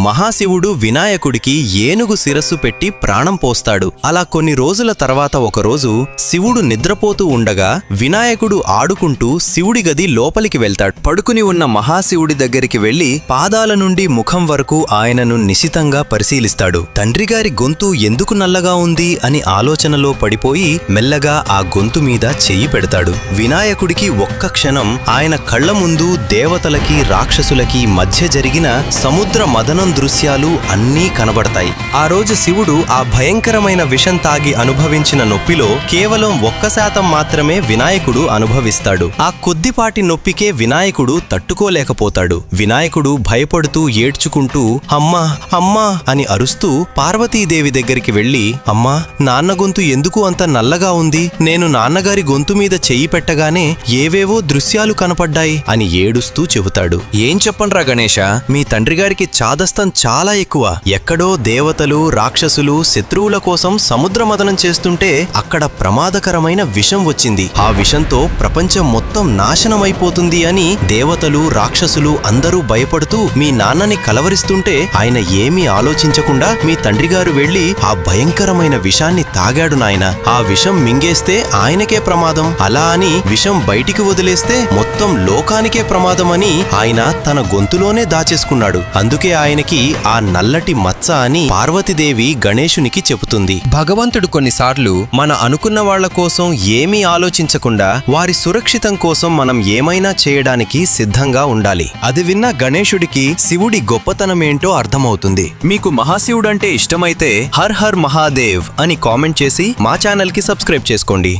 మహాశివుడు వినాయకుడికి ఏనుగు శిరస్సు పెట్టి ప్రాణం పోస్తాడు. అలా కొన్ని రోజుల తర్వాత ఒకరోజు శివుడు నిద్రపోతూ ఉండగా వినాయకుడు ఆడుకుంటూ శివుడి గది లోపలికి వెళ్తాడు. పడుకుని ఉన్న మహాశివుడి దగ్గరికి వెళ్లి పాదాల నుండి ముఖం వరకు ఆయనను నిశితంగా పరిశీలిస్తాడు. తండ్రిగారి గొంతు ఎందుకు నల్లగా ఉంది అని ఆలోచనలో పడిపోయి మెల్లగా ఆ గొంతు మీద చెయ్యి పెడతాడు. వినాయకుడికి ఒక్క క్షణం ఆయన కళ్ల ముందు దేవతలకి రాక్షసులకి మధ్య జరిగిన సముద్ర మదనం దృశ్యాలు అన్నీ కనబడతాయి. ఆ రోజు శివుడు ఆ భయంకరమైన విషం తాగి అనుభవించిన నొప్పిలో కేవలం 1% మాత్రమే వినాయకుడు అనుభవిస్తాడు. ఆ కొద్దిపాటి నొప్పికే వినాయకుడు తట్టుకోలేకపోతాడు. వినాయకుడు భయపడుతూ ఏడ్చుకుంటూ అమ్మా అమ్మా అని అరుస్తూ పార్వతీదేవి దగ్గరికి వెళ్లి, అమ్మా, నాన్న గొంతు ఎందుకు అంత నల్లగా ఉంది? నేను నాన్నగారి గొంతు మీద చెయ్యి పెట్టగానే ఏవేవో దృశ్యాలు కనపడ్డాయి అని ఏడుస్తూ చెబుతాడు. ఏం చెప్పండ్రా గణేశ, మీ తండ్రిగారికి చాదస్తం చాలా ఎక్కువ. ఎక్కడో దేవతలు రాక్షసులు శత్రువుల కోసం సముద్రమదనం చేస్తుంటే అక్కడ ప్రమాదకరమైన విషం వచ్చింది. ఆ విషంతో ప్రపంచం మొత్తం నాశనమైపోతుంది అని దేవతలు రాక్షసులు అందరూ భయపడుతూ మీ నాన్నని కలవరిస్తుంటే ఆయన ఏమీ ఆలోచించకుండా మీ తండ్రిగారు వెళ్లి ఆ భయంకరమైన విషాన్ని తాగాడు నాయన. ఆ విషం మింగేస్తే ఆయనకే ప్రమాదం, అలా అని విషం బయటికి వదిలేస్తే మొత్తం లోకానికే ప్రమాదమని ఆయన తన గొంతులోనే దాచేసుకున్నాడు. అందుకే ఆయనకి ఆ నల్లటి మచ్చ అని పార్వతీదేవి గణేశునికి చెబుతుంది. భగవంతుడు కొన్నిసార్లు మన అనుకున్న వాళ్ల కోసం ఏమీ ఆలోచించకుండా వారి సురక్షితం కోసం మనం ఏమైనా చేయడానికి సిద్ధంగా ఉండాలి. అది విన్న గణేశుడికి శివుడి గొప్పతనమేంటో అర్థమవుతుంది. మీకు మహాశివుడంటే ఇష్టమైతే హర్ హర్ మహాదేవ్ అని కామెంట్ చేసి మా ఛానల్ కి సబ్స్క్రైబ్ చేసుకోండి.